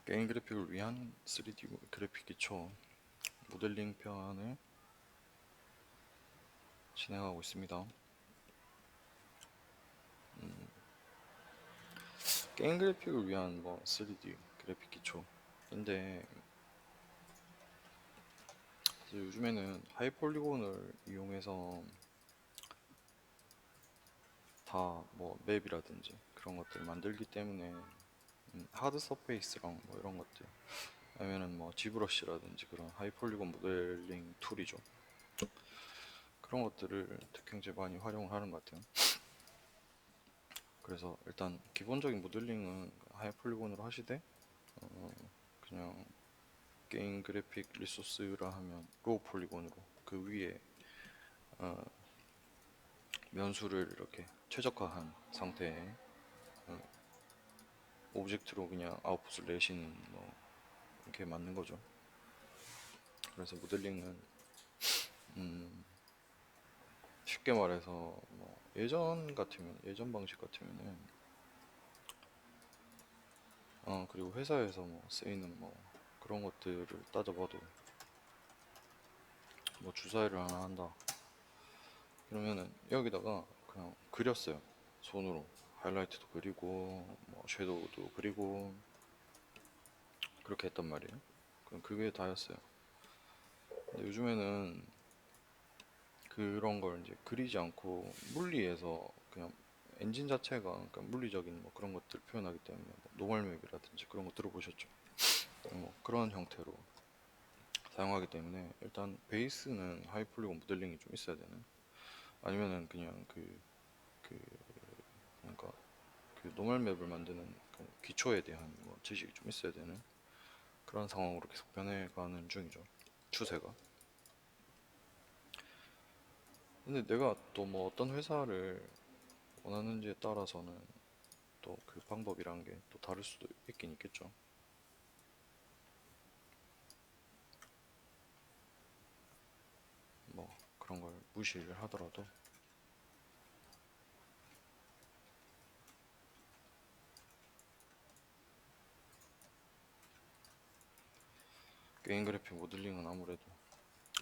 게임 그래픽을 위한 3D 그래픽 기초 모델링 편을 진행하고 있습니다. 게임 그래픽을 위한 3D 그래픽 기초인데 요즘에는 하이폴리곤을 이용해서 다 맵이라든지 그런 것들 만들기 때문에 하드 서페이스랑 이런 것들 아니면은 지브러시라든지 그런 하이폴리곤 모델링 툴이죠. 그런 것들을 특히 많이 활용을 하는 것 같아요. 그래서 일단 기본적인 모델링은 하이폴리곤으로 하시되 그냥 게임 그래픽 리소스라 하면 로우 폴리곤으로 그 위에 어, 면수를 이렇게 최적화한 상태의 오브젝트로 그냥 아웃풋을 내시는 이렇게 맞는 거죠. 그래서 모델링은 쉽게 말해서 예전 방식 같으면은 그리고 회사에서 쓰이는 그런 것들을 따져봐도 주사위를 하나 한다 그러면은 여기다가 그냥 그렸어요. 손으로 하이라이트도 그리고 섀도우도 그리고 그렇게 했단 말이에요. 그럼 그게 다였어요. 근데 요즘에는 그런 걸 이제 그리지 않고 물리에서 그냥 엔진 자체가 그러니까 물리적인 그런 것들 표현하기 때문에 노멀 맵이라든지 그런 거 들어보셨죠? 그런 형태로 사용하기 때문에 일단 베이스는 하이폴리곤 모델링이 좀 있어야 되는 아니면은 그냥 그 그러니까 그 노멀 맵을 만드는 그 기초에 대한 지식이 좀 있어야 되는 그런 상황으로 계속 변해가는 중이죠. 추세가. 근데 내가 또 어떤 회사를 원하는지에 따라서는 또 그 방법이란 게 또 다를 수도 있긴 있겠죠. 그런 걸 무시를 하더라도 게임 그래픽 모델링은 아무래도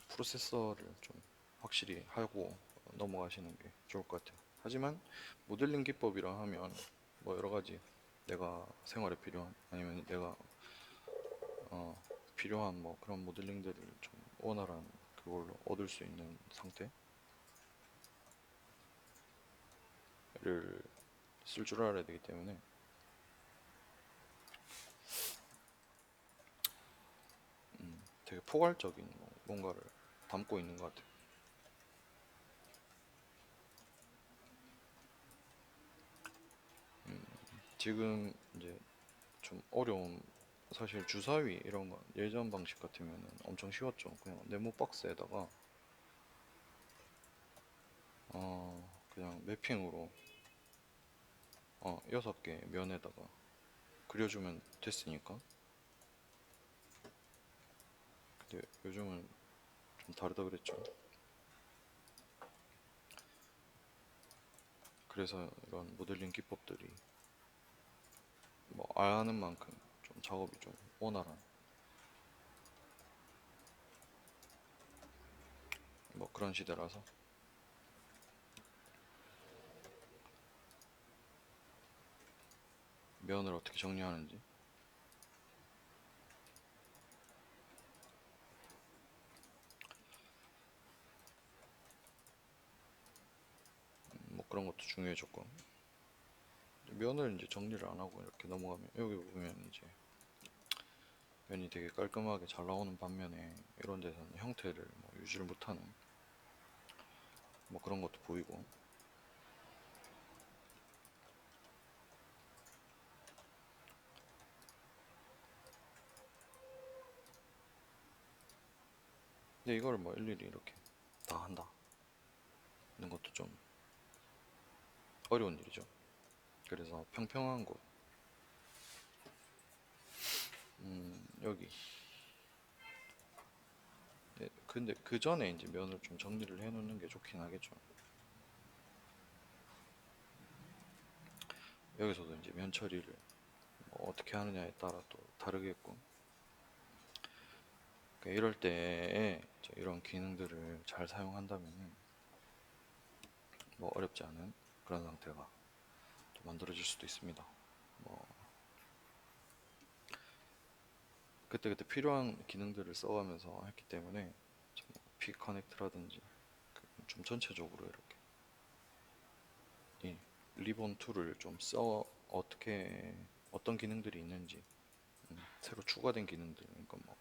프로세서를 좀 확실히 하고 넘어가시는 게 좋을 것 같아요. 하지만 모델링 기법이라 하면 여러 가지 내가 생활에 필요한 아니면 내가 필요한 그런 모델링들을 좀 원활한 그걸로 얻을 수 있는 상태를 쓸 줄 알아야 되기 때문에 되게 포괄적인 뭔가를 담고 있는 것 같아요. 지금 이제 좀 어려운 사실 주사위 이런 거 예전 방식 같으면 엄청 쉬웠죠. 그냥 네모 박스에다가 그냥 매핑으로 6개 면에다가 그려주면 됐으니까. 근데 요즘은 좀 다르다 그랬죠. 그래서 이런 모델링 기법들이 아는 만큼 좀 작업이 좀 원활한 그런 시대라서 면을 어떻게 정리하는지 그런 것도 중요해졌고 면을 이제 정리를 안 하고 이렇게 넘어가면 여기 보면 이제 면이 되게 깔끔하게 잘 나오는 반면에 이런 데서는 형태를 유지를 못하는 그런 것도 보이고 근데 이거를 일일이 이렇게 다 한다 는 것도 좀 어려운 일이죠. 그래서 평평한 곳 여기 네, 근데 그 전에 이제 면을 좀 정리를 해 놓는 게 좋긴 하겠죠. 여기서도 이제 면 처리를 어떻게 하느냐에 따라 또 다르겠고. 그러니까 이럴 때에 이런 기능들을 잘 사용한다면은 뭐 어렵지 않은 그런 상태가 또 만들어질 수도 있습니다. 뭐 그때그때 필요한 기능들을 써가면서 했기 때문에 피 커넥트라든지 좀 전체적으로 이렇게 이 리본 툴을 좀 써 어떻게 어떤 기능들이 있는지 새로 추가된 기능들, 그러니까 뭐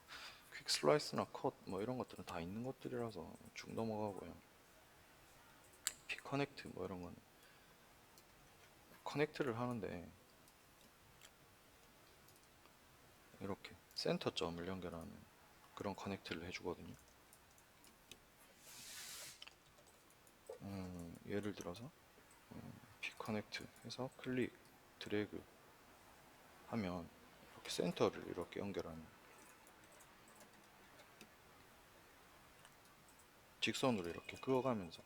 퀵 슬라이스나 컷 뭐 이런 것들은 다 있는 것들이라서 쭉 넘어가고요. 피 커넥트 뭐 이런 거는 커넥트를 하는데 이렇게 센터점을 연결하는 그런 커넥트를 해주거든요. 예를 들어서 피 커넥트 해서 클릭 드래그 하면 이렇게 센터를 이렇게 연결하는, 직선으로 이렇게 그어가면서,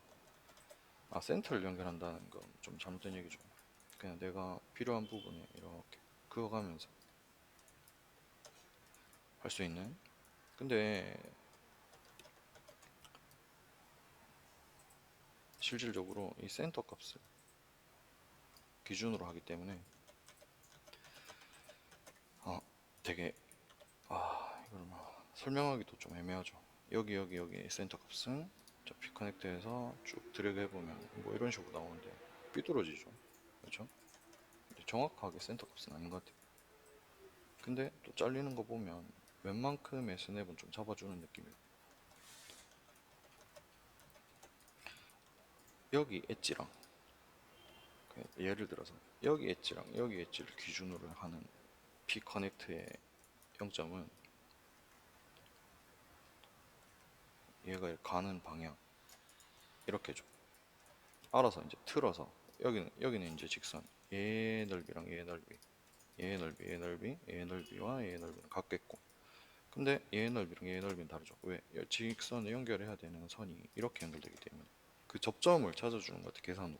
센터를 연결한다는 건 좀 잘못된 얘기죠. 그냥 내가 필요한 부분에 이렇게 그어가면서 할 수 있는. 근데 실질적으로 이 센터 값을 기준으로 하기 때문에 되게 이걸 뭐 설명하기도 좀 애매하죠. 여기 센터 값은 피 커넥트에서 쭉 드래그 해보면 뭐 이런 식으로 나오는데 삐뚤어지죠. 그렇죠? 정확하게 센터 값은 아닌 것 같아요. 근데 또 잘리는 거 보면 웬만큼의 스냅은 좀 잡아주는 느낌이에요. 여기 엣지랑 예를 들어서 여기 엣지랑 여기 엣지를 기준으로 하는 P 커넥트의 0점은 얘가 가는 방향 이렇게 좀 알아서 이제 틀어서, 여기는 이제 직선, 얘 넓이랑 얘 넓이, 얘 넓이, 얘 넓이, 얘 넓이와 얘 넓이는 같겠고, 근데 얘 넓이랑 얘 넓이는 다르죠. 왜? 직선을 연결해야 되는 선이 이렇게 연결되기 때문에 그 접점을 찾아주는 것 같아, 계산으로.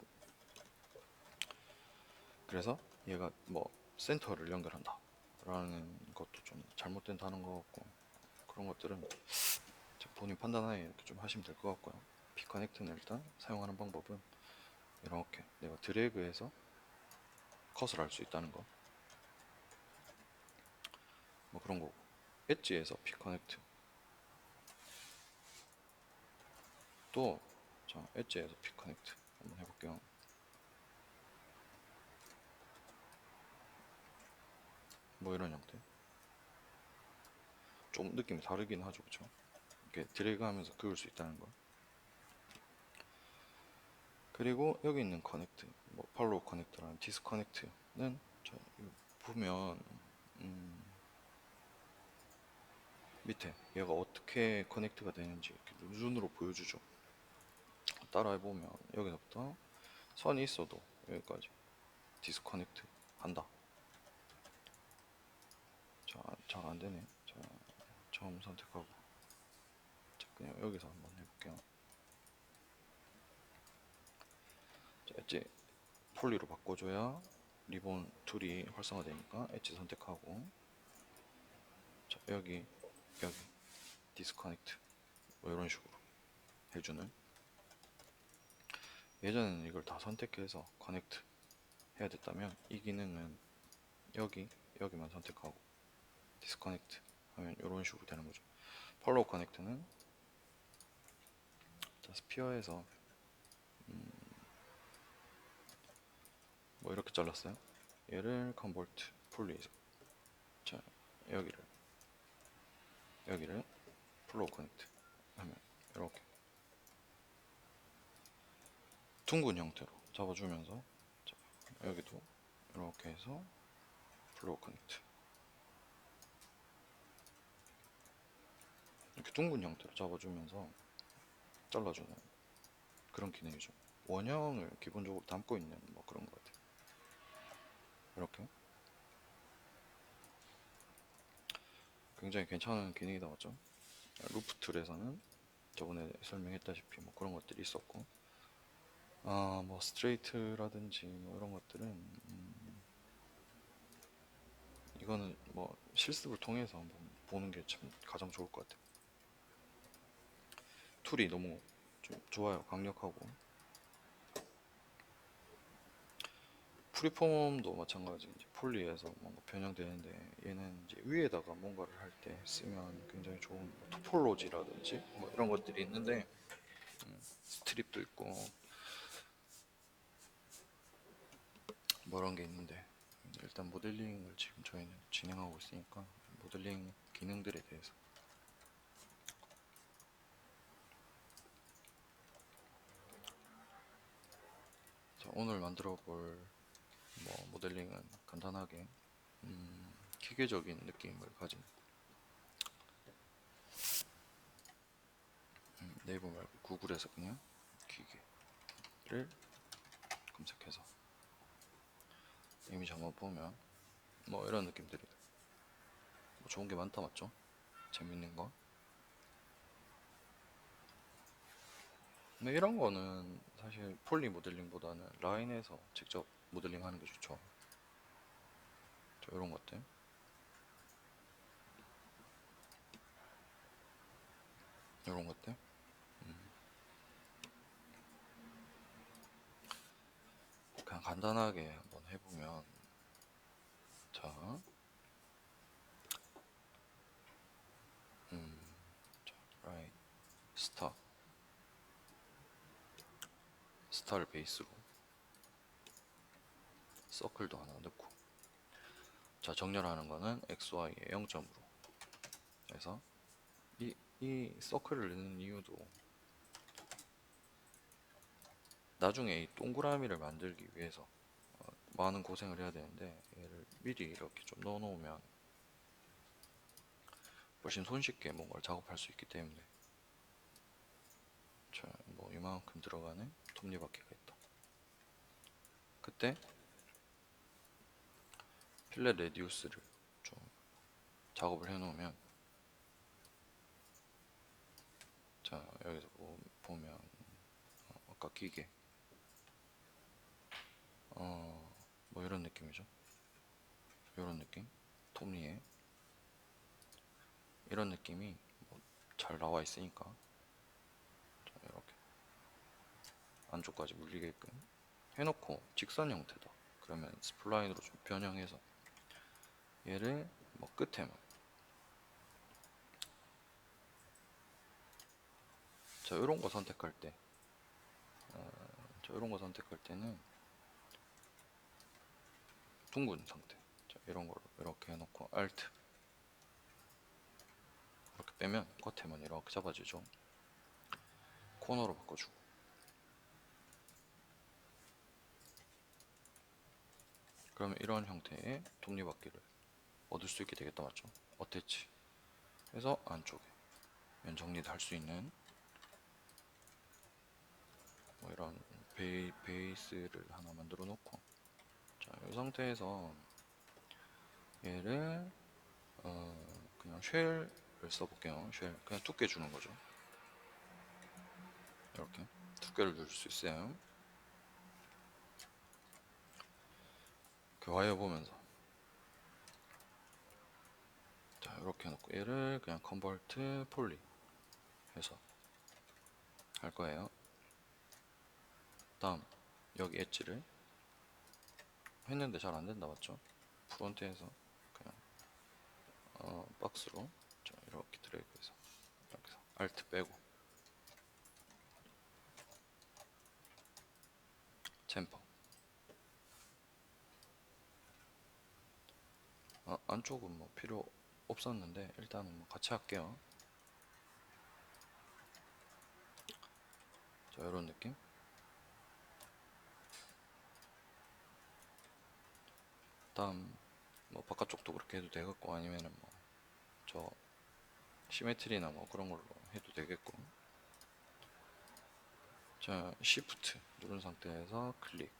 그래서 얘가 뭐 센터를 연결한다 라는 것도 좀 잘못된 단어인 것 같고, 그런 것들은 본인 판단하에 이렇게 좀 하시면 될 것 같고요. P커넥트는 일단 사용하는 방법은 이렇게 내가 드래그해서 컷을 할 수 있다는 거, 뭐 그런 거고, 엣지에서 P커넥트 또, 자, 엣지에서 P커넥트 한번 해볼게요. 뭐 이런 형태. 좀 느낌이 다르긴 하죠, 그쵸? 이렇게 드래그하면서 그을 수 있다는 거. 그리고 여기 있는 커넥트, 뭐 팔로우 커넥트라는 디스커넥트는 보면 밑에 얘가 어떻게 커넥트가 되는지 이렇게 눈으로 보여주죠. 따라해보면 여기서부터 선이 있어도 여기까지 디스커넥트 한다. 잘 안되네. 자, 처음 선택하고, 자, 그냥 여기서 한번 해볼게요. 자, 엣지 폴리로 바꿔줘야 리본 툴이 활성화되니까 엣지 선택하고, 자, 여기 디스커넥트 뭐 이런 식으로 해주는. 예전에는 이걸 다 선택해서 커넥트 해야 됐다면 이 기능은 여기만 선택하고 디스커넥트 하면 이런 식으로 되는 거죠. 팔로우 커넥트는 스피어에서 뭐 이렇게 잘랐어요. 얘를 컨버트 풀리에서, 자, 여기를 플로우 커넥트 하면 이렇게 둥근 형태로 잡아주면서, 자, 여기도 이렇게 해서 플로우 커넥트, 이렇게 둥근 형태로 잡아주면서 잘라주는 그런 기능이죠. 원형을 기본적으로 담고 있는 뭐 그런 것 같아요. 이렇게 굉장히 괜찮은 기능이 나왔죠. 루프 툴에서는 저번에 설명했다시피 뭐 그런 것들이 있었고, 뭐 스트레이트라든지 뭐 이런 것들은 이거는 뭐 실습을 통해서 한번 보는 게 참 가장 좋을 것 같아요. 툴이 너무 좀 좋아요. 강력하고. 프리폼도 마찬가지 이제 폴리에서 뭔가 변형되는데 얘는 이제 위에다가 뭔가를 할 때 쓰면 굉장히 좋은 뭐 토폴로지라든지 뭐 이런 것들이 있는데 스트립도 있고 뭐 이런 게 있는데 일단 모델링을 지금 저희는 진행하고 있으니까 모델링 기능들에 대해서 자, 오늘 만들어 볼 뭐 모델링은 간단하게 기계적인 느낌을 가진 네이버 말고 구글에서 그냥 기계를 검색해서 이미지 한번 보면 뭐 이런 느낌들이 뭐 좋은 게 많다 맞죠? 재밌는 거. 근데 이런 거는 사실 폴리 모델링보다는 라인에서 직접 모델링 하는 게 좋죠. 자, 이런 것들. 이런 것들. 그냥 간단하게 한번 해보면 자, 자, 라인, 스타, 스타를 베이스로 서클도 하나 넣고 자, 정렬하는 거는 XY의 0점으로 해서 이 서클을 넣는 이유도 나중에 이 동그라미를 만들기 위해서 많은 고생을 해야 되는데 얘를 미리 이렇게 좀 넣어 놓으면 훨씬 손쉽게 뭔가를 작업할 수 있기 때문에 자, 뭐 이만큼 들어가는 톱니바퀴가 있다. 그때 필렛 레디우스를 좀 작업을 해 놓으면 자, 여기서 보면 아까 기계 뭐 이런 느낌이죠. 이런 느낌 톱니에 이런 느낌이 뭐잘 나와 있으니까 자, 이렇게 안쪽까지 물리게끔 해놓고 직선 형태다. 그러면 스플라인으로 좀 변형해서 얘를 뭐 끝에만 자 이런 거 선택할 때 자, 이런 거 선택할 때는 둥근 상태 자, 이런 걸로 이렇게 해놓고 Alt 이렇게 빼면 겉에만 이렇게 잡아주죠. 코너로 바꿔주고 그러면 이런 형태의 톱니바퀴를 얻을 수 있게 되겠다 맞죠? 어태치 해서 안쪽에 면 정리도 할 수 있는 뭐 이런 베이스를 하나 만들어 놓고 자, 이 상태에서 얘를 그냥 쉘을 써볼게요. 쉘 그냥 두께 주는 거죠. 이렇게 두께를 줄 수 있어요. 와이어 보면서 자 이렇게 해놓고 얘를 그냥 컨버트 폴리 해서 할 거예요. 다음 여기 엣지를 했는데 잘 안된다 맞죠? 프론트에서 그냥 박스로 자, 이렇게 드래그해서 이렇게 해서 Alt 빼고 챔퍼 안쪽은 뭐 필요 없었는데 일단은 뭐 같이 할게요. 자 이런 느낌 다음 뭐 바깥쪽도 그렇게 해도 되겠고 아니면은 뭐 저 시메트리나 뭐 그런 걸로 해도 되겠고 자 Shift 누른 상태에서 클릭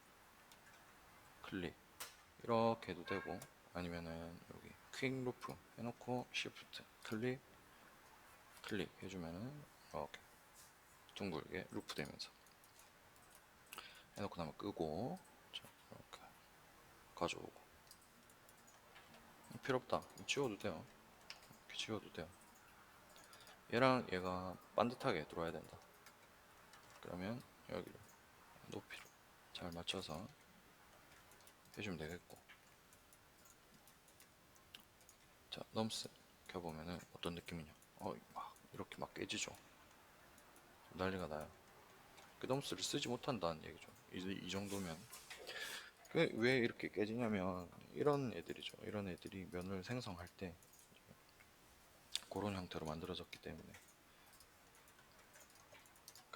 이렇게 해도 되고 아니면은 여기 퀵 루프 해놓고 Shift 클릭 해주면은 이렇게 둥글게 루프 되면서 해놓고 나면 끄고 자, 이렇게 가져오고 필요 없다. 지워도 돼요. 이렇게 지워도 돼요. 얘랑 얘가 반듯하게 들어와야 된다. 그러면 여기를 높이로 잘 맞춰서 해주면 되겠고. 자, 넘스 켜보면은 어떤 느낌이냐. 막 이렇게 막 깨지죠. 난리가 나요. 그 넘스를 쓰지 못한다는 얘기죠. 이 정도면. 왜 이렇게 깨지냐면 이런 애들이죠. 이런 애들이 면을 생성할 때 그런 형태로 만들어졌기 때문에.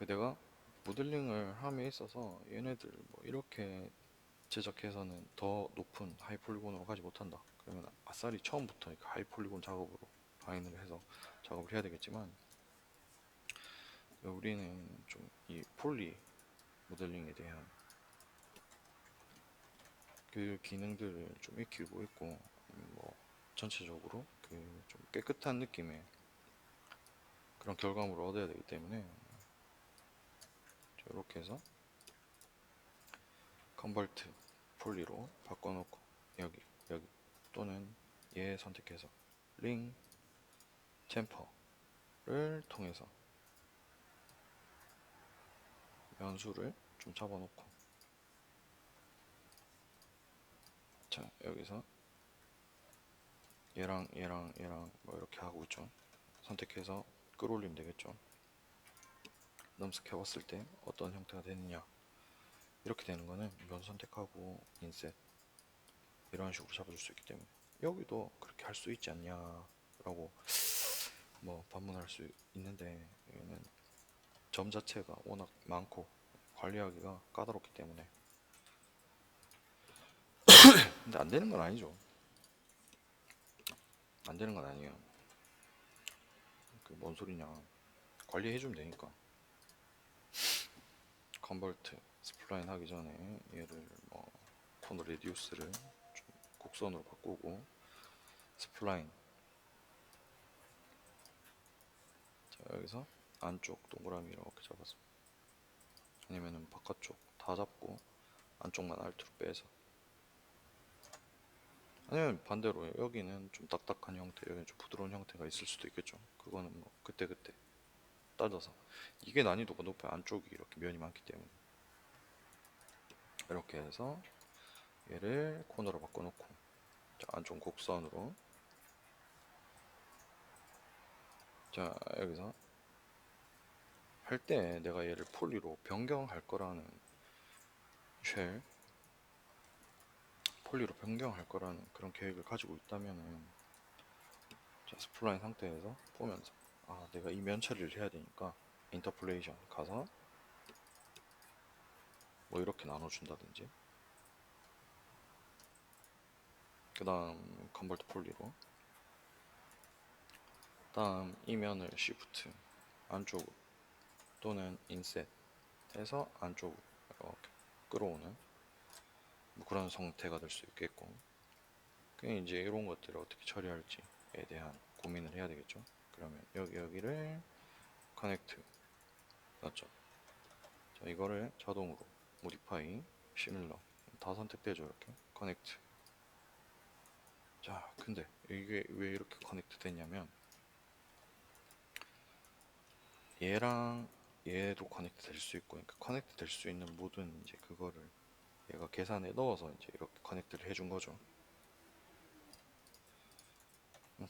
내가 모델링을 함에 있어서 얘네들 뭐 이렇게 제작해서는 더 높은 하이 폴리곤으로 가지 못한다. 그러면 아싸리 처음부터 하이 폴리곤 작업으로 라인을 해서 작업을 해야 되겠지만, 우리는 좀 이 폴리 모델링에 대한 그 기능들을 좀 익히고 있고, 뭐 전체적으로 그 좀 깨끗한 느낌의 그런 결과물을 얻어야 되기 때문에 이렇게 해서 컨버트 폴리로 바꿔놓고 여기 또는 얘 선택해서 링 챔퍼를 통해서 연수를 좀 잡아놓고, 자 여기서 얘랑 뭐 이렇게 하고 있죠. 선택해서 끌어올리면 되겠죠. 넘스켜봤을 때 어떤 형태가 되느냐, 이렇게 되는 거는 면 선택하고 인셋 이런 식으로 잡아줄 수 있기 때문에 여기도 그렇게 할 수 있지 않냐 라고 뭐 반문할 수 있는데, 여기는 점 자체가 워낙 많고 관리하기가 까다롭기 때문에. 근데 안 되는 건 아니죠. 안 되는 건 아니에요. 그 뭔 소리냐, 관리해주면 되니까. 컨버트 스플라인 하기 전에 얘를 뭐 코너 레디우스를 좀 곡선으로 바꾸고, 스플라인, 자 여기서 안쪽 동그라미 이렇게 잡아서, 아니면은 바깥쪽 다 잡고 안쪽만 알트로 빼서, 아니면 반대로 여기는 좀 딱딱한 형태, 여기는 좀 부드러운 형태가 있을 수도 있겠죠. 그거는 뭐 그때그때 따져서. 이게 난이도가 높아요. 안쪽이 이렇게 면이 많기 때문에. 이렇게 해서 얘를 코너로 바꿔놓고, 자 안쪽 곡선으로, 자 여기서 할 때 내가 얘를 폴리로 변경할 거라는 쉘, 폴리로 변경할 거라는 그런 계획을 가지고 있다면은, 자 스플라인 상태에서 보면서 내가 이 면 처리를 해야 되니까 인터폴레이션 가서 뭐 이렇게 나눠준다든지, 그 다음 컨버트 폴리로, 다음 이 면을 시프트 안쪽으로 또는 인셋 해서 안쪽으로 이렇게 끌어오는 뭐 그런 형태가 될 수 있겠고, 그냥 이제 이런 것들을 어떻게 처리할지에 대한 고민을 해야 되겠죠. 그러면 여기를 커넥트 맞죠. 자 이거를 자동으로 모디파이 시밀러 다 선택되죠. 이렇게 커넥트. 자 근데 이게 왜 이렇게 커넥트 됐냐면, 얘랑 얘도 커넥트 될 수 있고, 그러니까 커넥트 될 수 있는 모든 이제 그거를 얘가 계산에 넣어서 이제 이렇게 커넥트를 해준 거죠.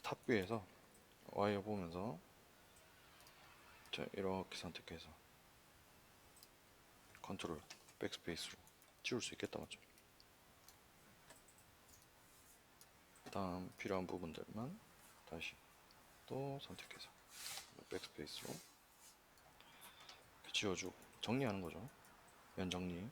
탑 뷰에서 와이어 보면서 자 이렇게 선택해서 컨트롤 백스페이스로 지울 수 있겠다 맞죠. 다음 필요한 부분들만 다시 또 선택해서 백스페이스로 지워주고 정리하는 거죠. 면 정리.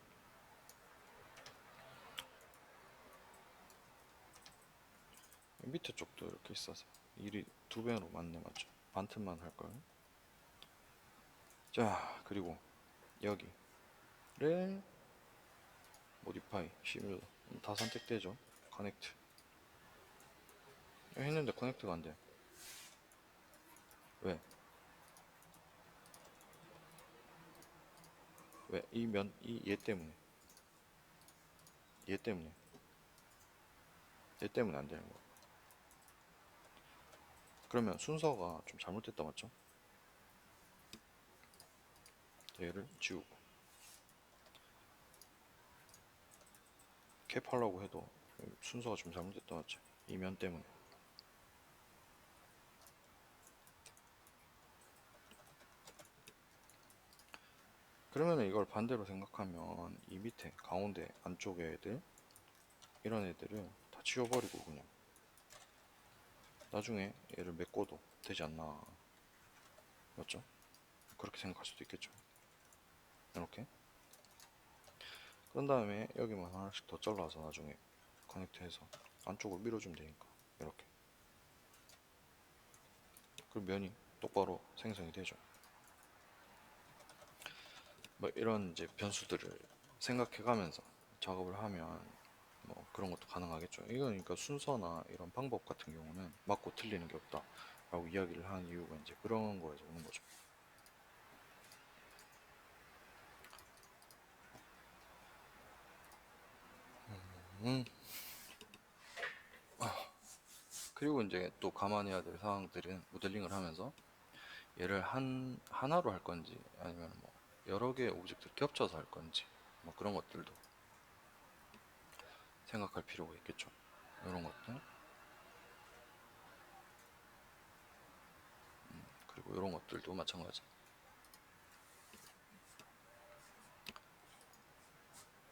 밑에 쪽도 이렇게 있어서 일이 두 배로 많네 맞죠. 반 틈만 할걸. 자 그리고 여기를 모디파이 시뮬러 다 선택되죠. 커넥트 했는데 커넥트가 안돼. 왜? 왜? 얘 때문에. 얘 때문에 안 되는 거야. 그러면 순서가 좀 잘못됐다 맞죠? 얘를 지우고 캡하려고 해도 순서가 좀 잘못됐다 맞죠? 이면 때문에. 그러면 이걸 반대로 생각하면 이 밑에 가운데 안쪽에 애들 이런 애들을 다 지워버리고 그냥 나중에 얘를 메꿔도 되지 않나 맞죠? 그렇게 생각할 수도 있겠죠. 이렇게 그런 다음에 여기만 하나씩 더 잘라서 나중에 커넥트해서 안쪽으로 밀어주면 되니까 이렇게 그럼 면이 똑바로 생성이 되죠. 뭐 이런 이제 변수들을 생각해가면서 작업을 하면 뭐 그런 것도 가능하겠죠. 이건 그러니까 순서나 이런 방법 같은 경우는 맞고 틀리는 게 없다 라고 이야기를 하는 이유가 이제 그런 거에서 오는 거죠. 음. 그리고 이제 또 감안해야 될 사항들은 모델링을 하면서 얘를 하나로 할 건지 아니면 뭐 여러 개의 오브젝트를 겹쳐서 할 건지 뭐 그런 것들도 생각할 필요가 있겠죠. 이런 것들 그리고 이런 것들도 마찬가지.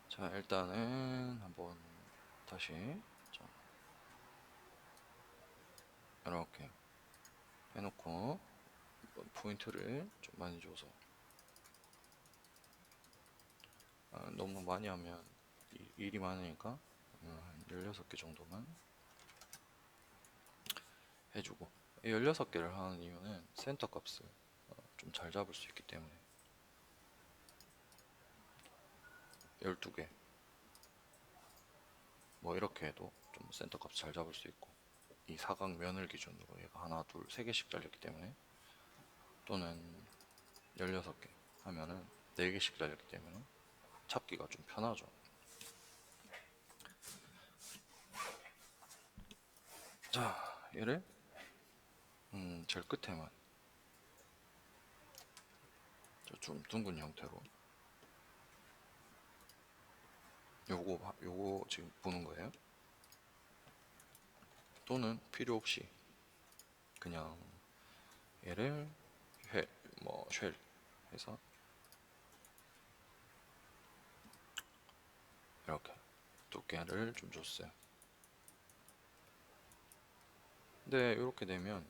자 일단은 한번 다시 자, 이렇게 해놓고 포인트를 좀 많이 줘서 너무 많이 하면 일이 많으니까 한 16개 정도만 해주고 16개를 하는 이유는 센터 값을 좀 잘 잡을 수 있기 때문에 12개 뭐 이렇게 해도 좀 센터 값 잘 잡을 수 있고 이 사각면을 기준으로 얘가 하나 둘 세 개씩 잘렸기 때문에 또는 16개 하면은 4개씩 잘렸기 때문에 잡기가 좀 편하죠. 자 얘를 제일 끝에만 좀 둥근 형태로 요거 지금 보는 거예요. 또는 필요 없이 그냥 얘를 쉘 해서 이렇게 두께를 좀 줬어요. 근데 이렇게 되면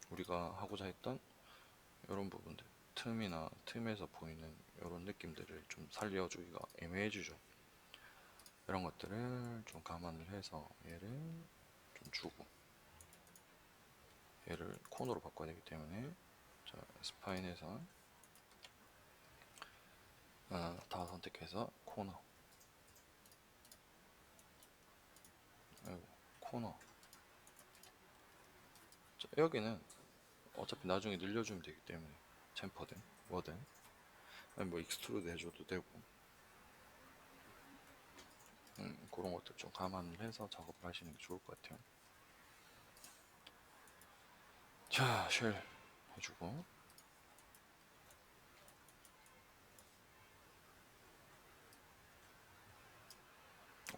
우리가 하고자 했던 이런 부분들 틈이나 틈에서 보이는 이런 느낌들을 좀 살려주기가 애매해지죠. 이런 것들을 좀 감안을 해서 얘를 좀 주고 얘를 코너로 바꿔야 되기 때문에 자, 스파인에서 다 선택해서 코너 아이고, 코너 자, 여기는 어차피 나중에 늘려주면 되기 때문에 챔퍼든 뭐든 아니 뭐 익스트루드 해줘도 되고 그런 것들 좀 감안을 해서 작업을 하시는 게 좋을 것 같아요. 자, 쉘 해주고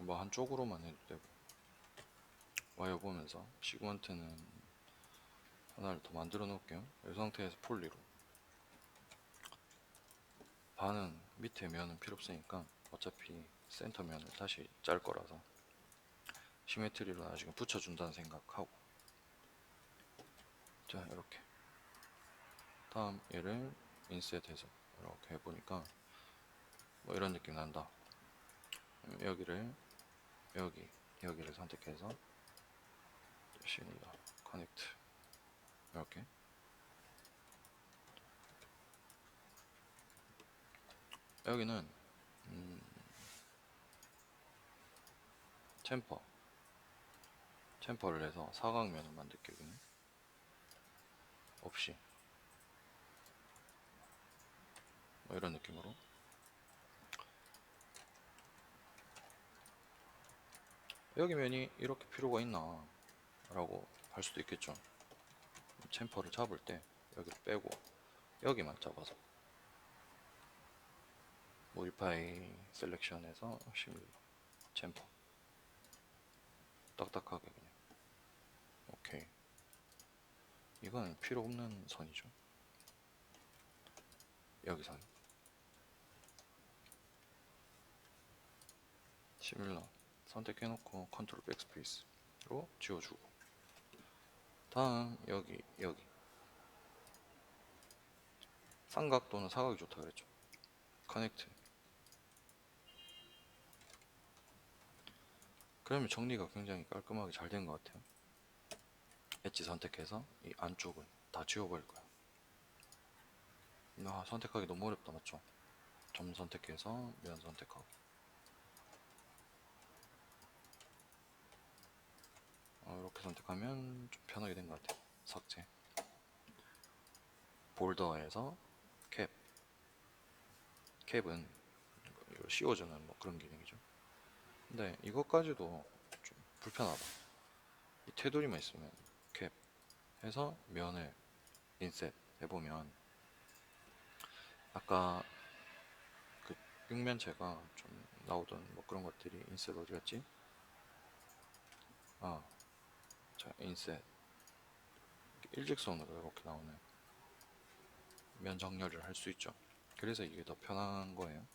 뭐 한쪽으로만 해도 되고 와이어 보면서 시그먼트는 하나를 더 만들어 놓을게요. 이 상태에서 폴리로 반은 밑에 면은 필요 없으니까 어차피 센터 면을 다시 짤 거라서 시메트리로 나중에 붙여준다는 생각하고 자 이렇게 다음 얘를 인셋해서 이렇게 해보니까 뭐 이런 느낌 난다. 여기를 여기를 선택해서 시밀러 커넥트 이렇게 여기는 챔퍼를 해서 사각면을 만들게요. 없이 뭐 이런 느낌으로 여기 면이 이렇게 필요가 있나 라고 할 수도 있겠죠. 챔퍼를 잡을 때 여기를 빼고 여기만 잡아서 모디파이 셀렉션에서 시뮬러 챔퍼 딱딱하게 그냥 오케이. 이건 필요 없는 선이죠. 여기 선 시뮬러 선택해놓고 컨트롤 백스페이스로 지워주고 다음 여기 쌍각 또는 사각이 좋다 그랬죠. 커넥트. 그러면 정리가 굉장히 깔끔하게 잘 된 것 같아요. 엣지 선택해서 이 안쪽은 다 지워버릴 거야. 선택하기 너무 어렵다 맞죠? 점 선택해서 면 선택하고 이렇게 선택하면 좀 편하게 된 것 같아요. 삭제. 볼더에서 캡은 이거 씌워주는 뭐 그런 기능이죠. 근데 이것까지도 좀 불편하다. 이 테두리만 있으면 캡 해서 면을 인셋 해보면 아까 그 육면체가 좀 나오던 뭐 그런 것들이 인셋 어디였지? 자 인셋 일직선으로 이렇게 나오는 면 정렬을 할 수 있죠. 그래서 이게 더 편한 거예요.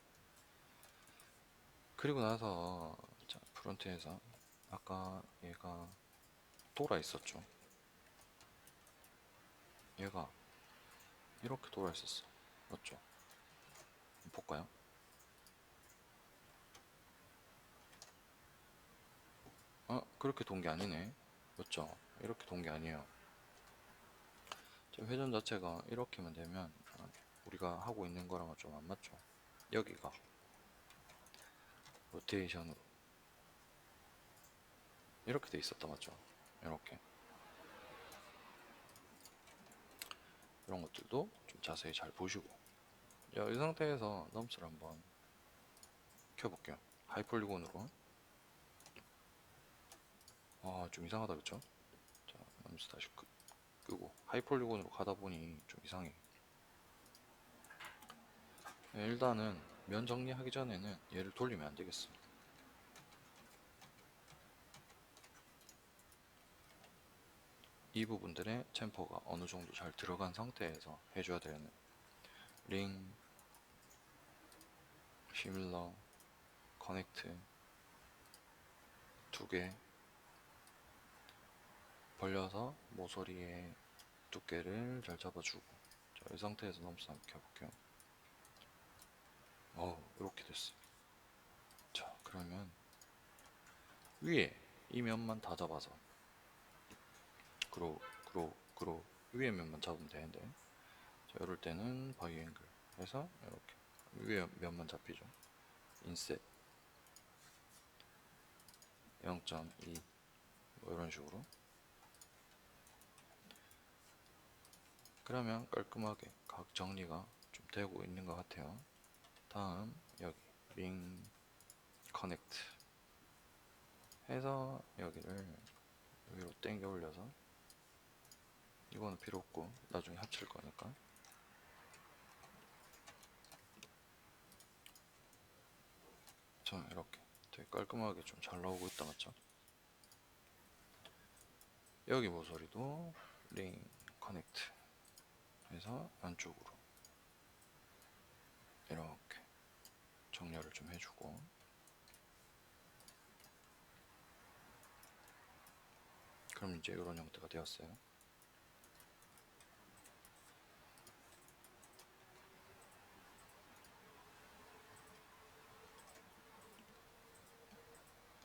그리고 나서 자 프론트에서 아까 얘가 돌아 있었죠. 얘가 이렇게 돌아 있었어. 맞죠? 볼까요? 그렇게 돈 게 아니네. 맞죠? 이렇게 돈 게 아니에요. 회전 자체가 이렇게만 되면 우리가 하고 있는 거랑은 좀 안 맞죠? 여기가 로테이션으로 이렇게 돼 있었다 맞죠? 이렇게 이런 것들도 좀 자세히 잘 보시고 자, 이 상태에서 넘스를 한번 켜볼게요. 하이폴리곤으로 좀 이상하다 그쵸? 자 넘스 다시 끄고 하이폴리곤으로 가다 보니 좀 이상해. 일단은 면 정리하기 전에는 얘를 돌리면 안 되겠어. 이 부분들의 챔퍼가 어느 정도 잘 들어간 상태에서 해줘야 되는 링, 시뮬러, 커넥트 두 개 벌려서 모서리의 두께를 잘 잡아주고 자, 이 상태에서 넘스 한번 켜볼게요. 이렇게 됐어요. 자 그러면 위에 이 면만 다 잡아서 그로 위에 면만 잡으면 되는데 자 이럴 때는 바이 앵글 해서 이렇게 위에 면만 잡히죠. 인셋 0.2 뭐 이런 식으로 그러면 깔끔하게 각 정리가 좀 되고 있는 것 같아요. 다음 여기 링 커넥트 해서 여기를 위로 당겨 올려서 이거는 필요 없고 나중에 합칠 거니까 자 이렇게 되게 깔끔하게 좀 잘 나오고 있다 맞죠? 여기 모서리도 링 커넥트 해서 안쪽으로 이렇게 정렬을 좀 해주고 그럼 이제 이런 형태가 되었어요.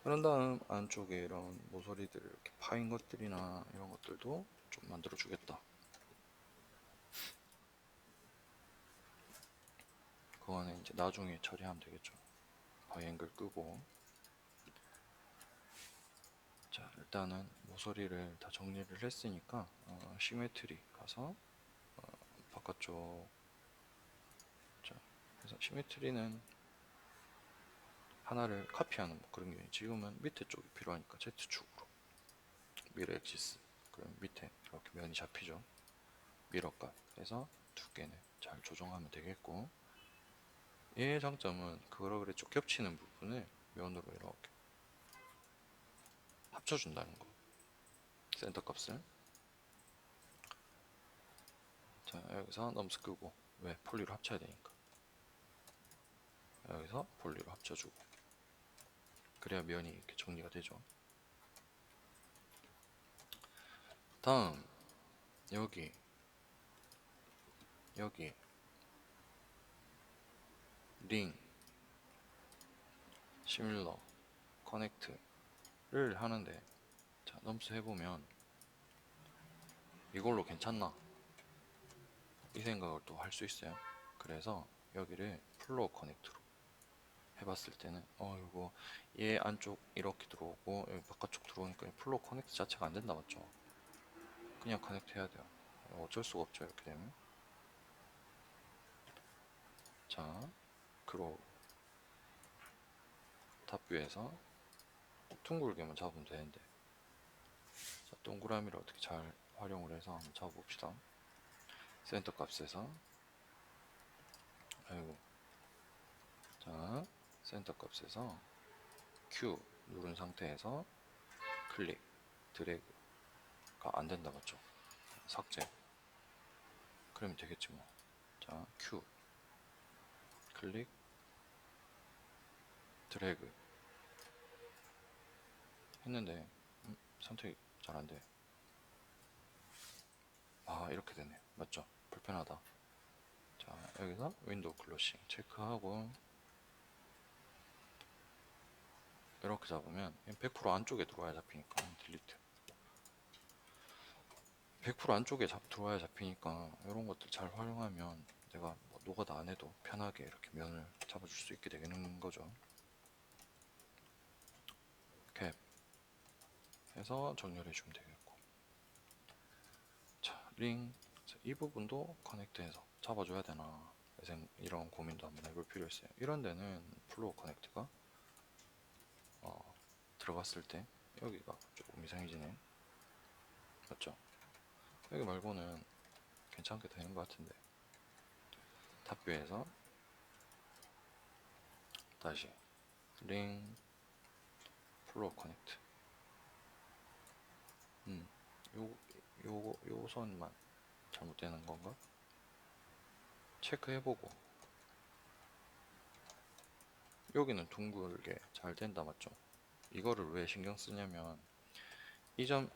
그런 다음 안쪽에 이런 모서리들 이렇게 파인 것들이나 이런 것들도 좀 만들어 주겠다. 그거는 이제 나중에 처리하면 되겠죠. 바이앵글 끄고 자 일단은 모서리를 다 정리를 했으니까 시메트리 가서 바깥쪽 자 그래서 시메트리는 하나를 카피하는 뭐 그런 게 지금은 밑에 쪽이 필요하니까 Z축으로 미러 엑시스 그럼 밑에 이렇게 면이 잡히죠. 미러값 해서 두께는 잘 조정하면 되겠고 얘의 장점은 그거랑 그래 쭉 겹치는 부분을 면으로 이렇게 합쳐준다는 거. 센터 값을 자 여기서 넘스 끄고 왜 폴리로 합쳐야 되니까 여기서 폴리로 합쳐주고 그래야 면이 이렇게 정리가 되죠. 다음 여기 링 시뮬러 커넥트를 하는데 자 넘스 해보면 이걸로 괜찮나 이 생각을 또 할 수 있어요. 그래서 여기를 플로어 커넥트로 해봤을 때는 이거 얘 안쪽 이렇게 들어오고 여기 바깥쪽 들어오니까 플로어 커넥트 자체가 안 된다 맞죠? 그냥 커넥트 해야 돼요. 어쩔 수가 없죠 이렇게 되면. 자 그로 탑뷰에서 둥글게만 잡으면 되는데 자, 동그라미를 어떻게 잘 활용을 해서 한번 잡아봅시다. 센터 값에서 아이고 자 센터 값에서 Q 누른 상태에서 클릭 드래그가 안 된다 맞죠? 삭제 그러면 되겠지 뭐. 자 Q 클릭 드래그 했는데 선택이 잘 안돼. 아 이렇게 되네 맞죠? 불편하다. 자 여기서 윈도우 클로싱 체크하고 이렇게 잡으면 100% 안쪽에 들어와야 잡히니까 딜리트 100% 안쪽에 들어와야 잡히니까 이런 것들 잘 활용하면 내가 뭐 노가다 안 해도 편하게 이렇게 면을 잡아줄 수 있게 되는 거죠. 캡 해서 정렬해 주면 되겠고 자 링 이 부분도 커넥트해서 잡아줘야 되나 이런 고민도 한번 해볼 필요 있어요. 이런 데는 플로어 커넥트가 들어갔을 때 여기가 조금 이상해지네 맞죠? 여기 말고는 괜찮게 되는 것 같은데 탑뷰에서 다시 링 플로어 커넥트 요 선만 잘못되는 건가? 체크해보고 여기는 둥글게 잘 된다 맞죠? 이거를 왜 신경 쓰냐면 이 점,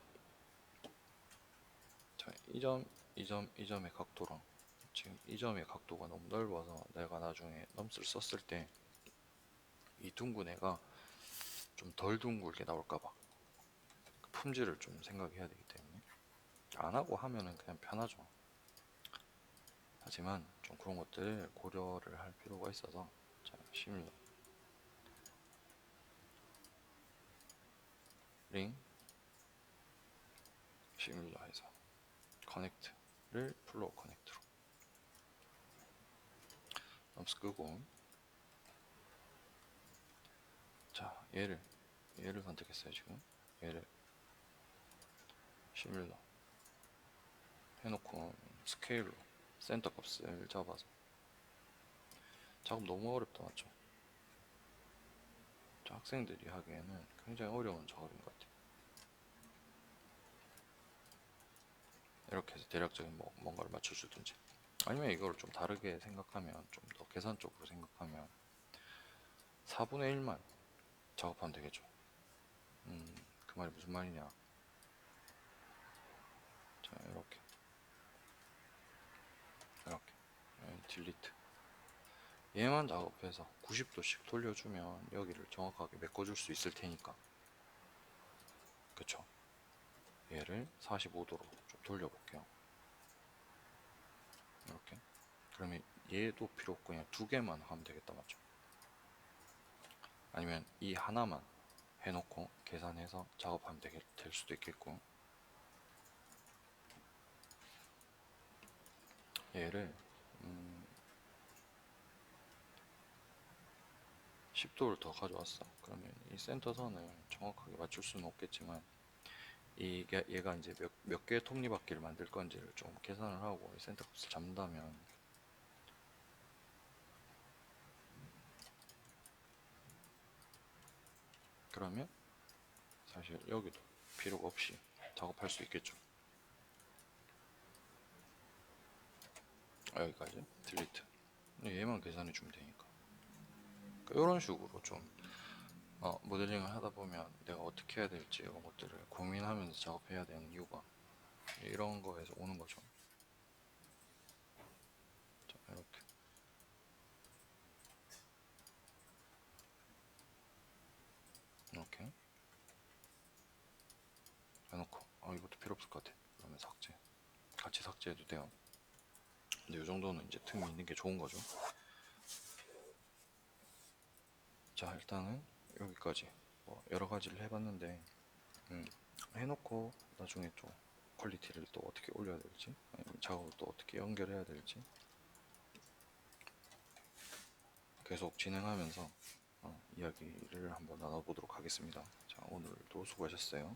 자, 이 점의 각도랑 지금 이 점의 각도가 너무 넓어서 내가 나중에 넘스를 썼을 때 이 둥근 애가 좀 덜 둥글게 나올까봐 품질을 좀 생각해야 되기 때문에 안 하고 하면은 그냥 편하죠. 하지만 좀 그런 것들 고려를 할 필요가 있어서 자, 시뮬러 링 시뮬러 해서 커넥트를 플로어 커넥트로 넘스 끄고 자 얘를 선택했어요. 지금 얘를 시뮬러 해놓고 스케일로 센터 값을 잡아서 작업 너무 어렵다 맞죠? 학생들이 하기에는 굉장히 어려운 작업인 것 같아요. 이렇게 해서 대략적인 뭔가를 맞춰주든지 아니면 이걸 좀 다르게 생각하면 좀 더 계산적으로 생각하면 4분의 1만 작업하면 되겠죠. 그 말이 무슨 말이냐. 자 이렇게 딜리트 얘만 작업해서 90도씩 돌려주면 여기를 정확하게 메꿔줄 수 있을 테니까 그쵸. 얘를 45도로 좀 돌려볼게요. 이렇게 그러면 얘도 필요 없고 그냥 두 개만 하면 되겠다 맞죠? 아니면 이 하나만 해놓고 계산해서 작업하면 될 수도 있겠고 얘를 10도를 더 가져왔어. 그러면 이 센터선을 정확하게 맞출 수는 없겠지만 이게 얘가 이제 몇 개의 톱니바퀴를 만들 건지를 좀 계산을 하고 이 센터 값을 잡는다면, 그러면 사실 여기도 필요가 없이 작업할 수 있겠죠. 여기까지 딜리트. 얘만 계산해 주면 되니까. 이런 식으로 좀 모델링을 하다 보면 내가 어떻게 해야 될지 이런 것들을 고민하면서 작업해야 되는 이유가 이런 거에서 오는 거죠. 자, 이렇게 해놓고 이것도 필요 없을 것 같아. 그러면 삭제. 같이 삭제해도 돼요. 근데 이 정도는 이제 틈이 있는 게 좋은 거죠. 자, 일단은 여기까지 뭐 여러 가지를 해봤는데, 해놓고 나중에 또 퀄리티를 또 어떻게 올려야 될지, 아니면 작업을 또 어떻게 연결해야 될지 계속 진행하면서 이야기를 한번 나눠보도록 하겠습니다. 자, 오늘도 수고하셨어요.